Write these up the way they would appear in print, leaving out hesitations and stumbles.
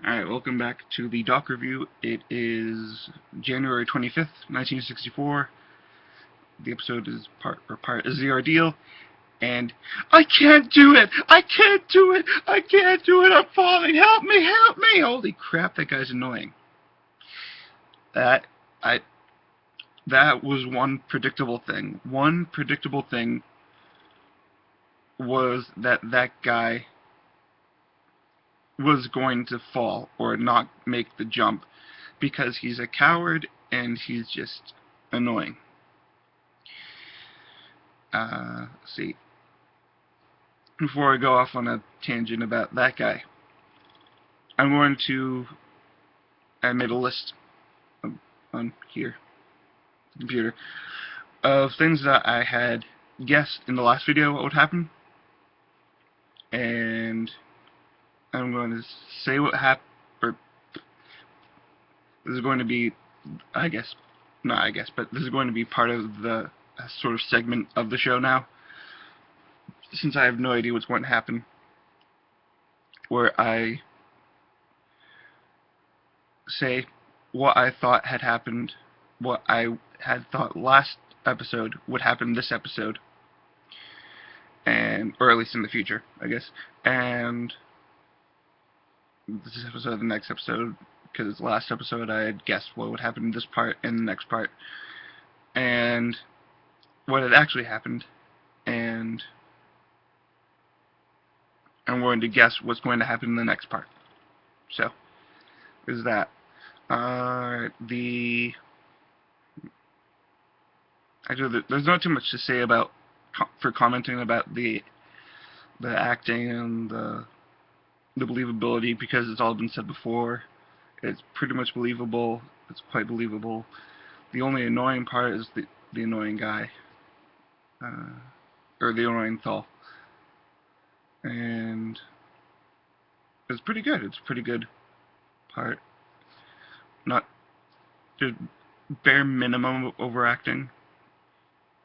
Alright, welcome back to the Doc Review. It is January 25th, 1964. The episode is part is the Ordeal, and I can't do it! I can't do it! I can't do it! I'm falling! Help me! Help me! Holy crap, that guy's annoying. That was one predictable thing. One predictable thing was that guy was going to fall or not make the jump because he's a coward and he's just annoying. Let's see. Before I go off on a tangent about that guy, I made a list on here, computer, of things that I had guessed in the last video what would happen, and I'm going to say what happened, or this is going to be, but this is going to be part of the sort of segment of the show now, since I have no idea what's going to happen, where I say what I thought had happened, what I had thought last episode would happen this episode, or at least in the future, I guess, and this episode, the next episode, because last episode I had guessed what would happen in this part and the next part, and what had actually happened, and I'm going to guess what's going to happen in the next part. So, is that. Actually, there's not too much to say about for commenting about the acting and the believability, because it's all been said before. It's pretty much believable. It's quite believable. The only annoying part is the annoying guy, or the annoying Thal, and it's pretty good. It's a pretty good part. Not just bare minimum overacting,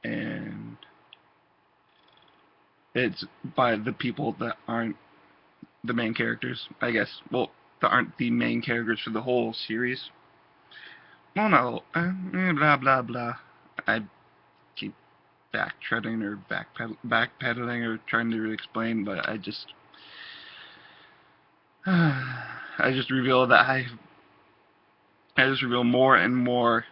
and it's by the people that aren't the main characters, I guess. Well, that aren't the main characters for the whole series. Well, no, blah blah blah. I keep backpedaling or trying to explain, but I just reveal that I just reveal more and more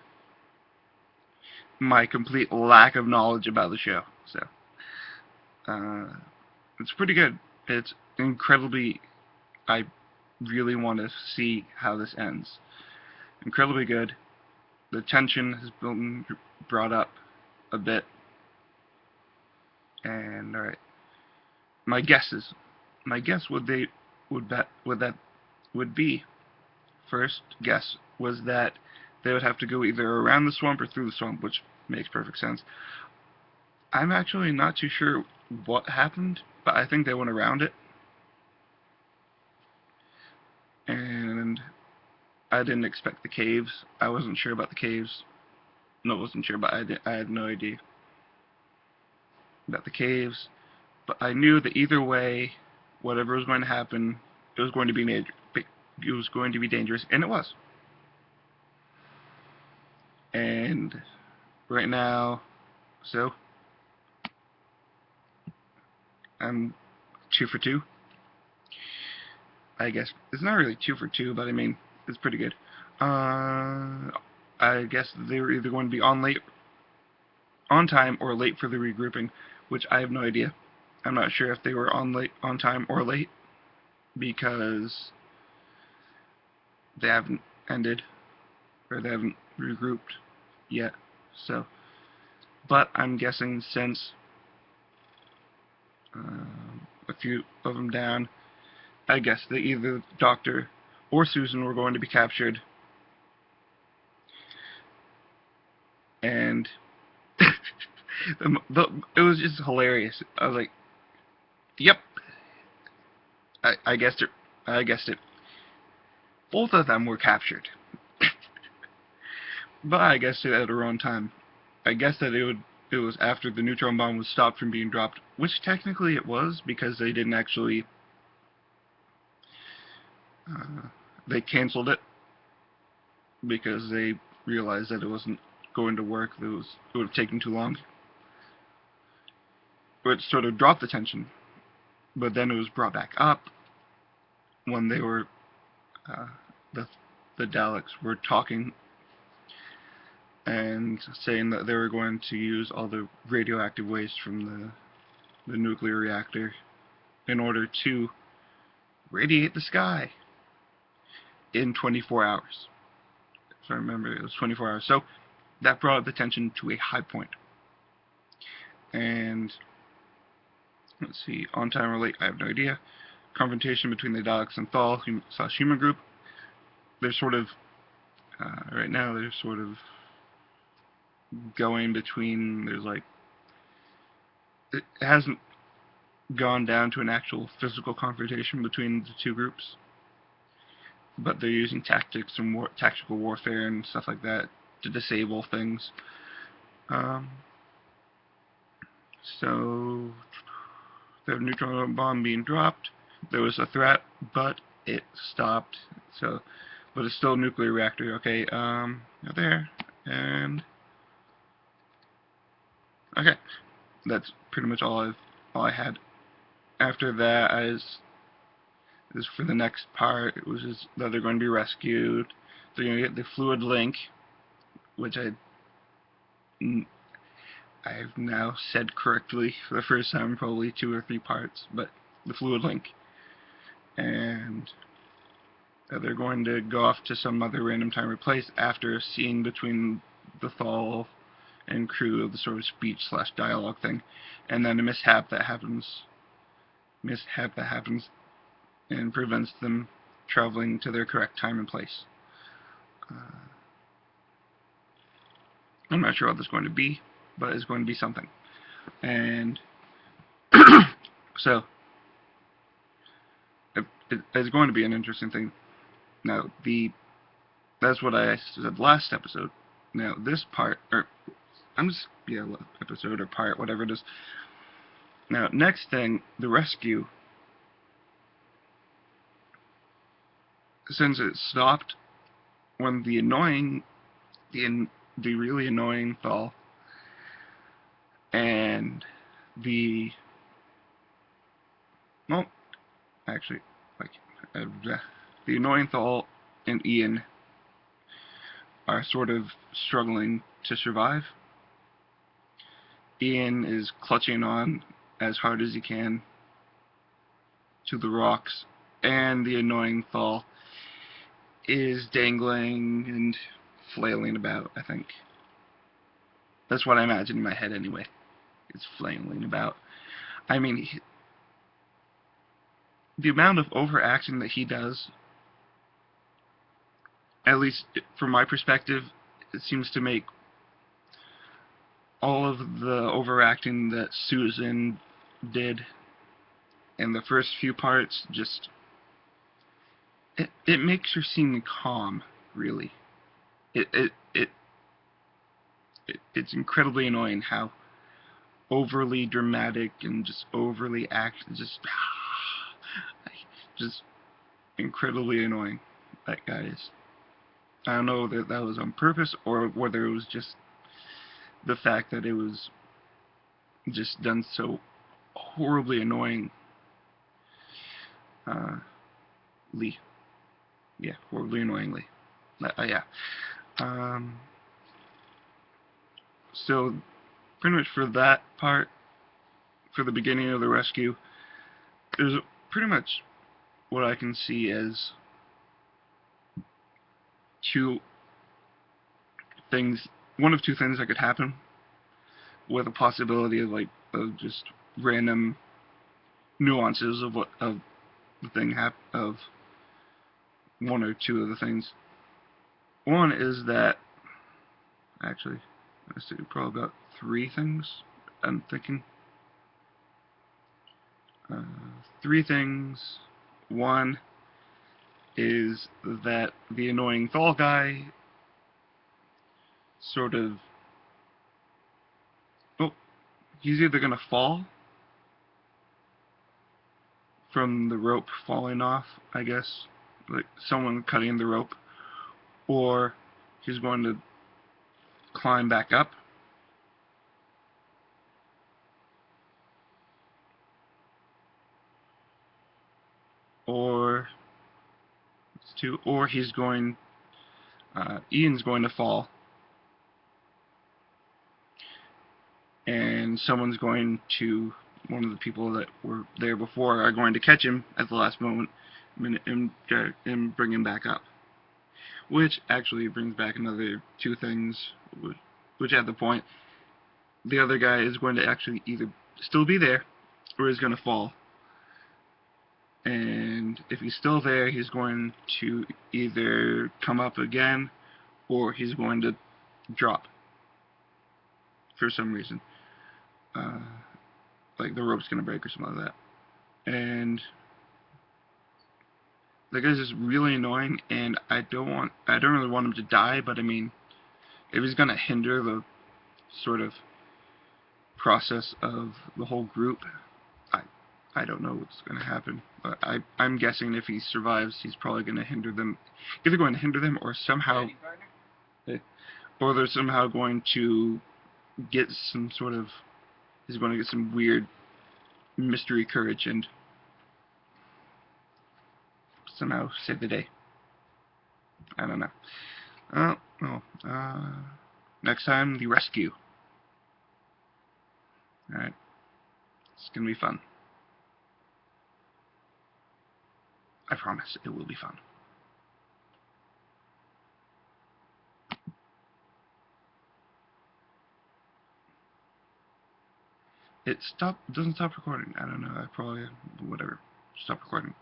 my complete lack of knowledge about the show. So, it's pretty good. It's incredibly. I really want to see how this ends. Incredibly good. The tension has been brought up a bit. And alright, my guesses. My guess would be, first guess was that they would have to go either around the swamp or through the swamp, which makes perfect sense. I'm actually not too sure what happened, but I think they went around it. And I didn't expect the caves. I wasn't sure about the caves. No, I wasn't sure, but I had no idea about the caves. But I knew that either way, whatever was going to happen, it was going to be dangerous, and it was. And right now, so I'm 2 for 2. I guess it's not really 2 for 2, but I mean it's pretty good. I guess they were either going to be on time or late for the regrouping, which I have no idea. I'm not sure if they were on time or late, because they haven't ended, or they haven't regrouped yet. So, but I'm guessing since a few of them down, I guess that either the Doctor or Susan were going to be captured, and it was just hilarious. I was like, "Yep, I guessed it. I guessed it. Both of them were captured." But I guessed it at a wrong time. I guessed that it was after the neutron bomb was stopped from being dropped, which technically it was, because they didn't actually they canceled it because they realized that it wasn't going to work. It would have taken too long. It sort of dropped the tension, but then it was brought back up when they were the Daleks were talking and saying that they were going to use all the radioactive waste from the nuclear reactor in order to radiate the sky in 24 hours. If I remember, it was 24 hours. So that brought the tension to a high point. And let's see, on time or late, I have no idea. Confrontation between the Daleks and Thal / human group. They're sort of right now. They're sort of going between. There's like it hasn't gone down to an actual physical confrontation between the two groups, but they're using tactics and tactical warfare and stuff like that to disable things. So the neutron bomb being dropped. There was a threat, but it stopped. So, but it's still a nuclear reactor. Okay, there, and okay, that's pretty much all I had. After that, as for the next part, it was just that they're going to be rescued. They're going to get the fluid link, which I've now said correctly for the first time, probably 2 or 3 parts, but the fluid link. And they're going to go off to some other random time or place after seeing between the Thal and crew of the sort of speech/dialogue thing, and then a mishap that happens and prevents them traveling to their correct time and place. I'm not sure what this is going to be, but it's going to be something. And so it's going to be an interesting thing. Now, that's what I said last episode. Now, this part, episode or part, whatever it is. Now, next thing, the rescue. Since it stopped when the really annoying Thal and the annoying Thal and Ian are sort of struggling to survive. Ian is clutching on as hard as he can to the rocks, and the annoying Thal is dangling and flailing about, I think. That's what I imagine in my head anyway. It's flailing about. I mean, the amount of overacting that he does, at least from my perspective, it seems to make all of the overacting that Susan did in the first few parts just... It makes her seem calm, really. It's incredibly annoying how overly dramatic and just overly just incredibly annoying that guy is. I don't know that that was on purpose or whether it was just the fact that it was just done so horribly annoying. Yeah, horribly annoyingly. Yeah. So, pretty much for that part, for the beginning of the rescue, there's pretty much what I can see as 2 things, one of 2 things that could happen, with a possibility of just random nuances of the thing of 1 or 2 of the things. One is that, actually, let's see, probably about 3 things I'm thinking. 3 things. One is that the annoying Thal guy sort of... he's either going to fall from the rope falling off, I guess, like someone cutting the rope, or he's going to climb back up, or he's going Ian's going to fall, and one of the people that were there before are going to catch him at the last moment and bring him back up. Which actually brings back another two things, which at the point, the other guy is going to actually either still be there, or is going to fall. And if he's still there, he's going to either come up again, or he's going to drop for some reason. Like the rope's going to break or something like that. And the guy's just really annoying, and I don't really want him to die, but I mean, if he's going to hinder the sort of process of the whole group, I don't know what's going to happen. But I'm guessing if he survives, he's probably going to hinder them. Either going to hinder them, or they're somehow going to get some sort of, he's going to get some weird mystery courage and somehow save the day. I don't know. Next time, the rescue. Alright. It's gonna be fun. I promise, it will be fun. It doesn't stop recording. I don't know, whatever. Stop recording.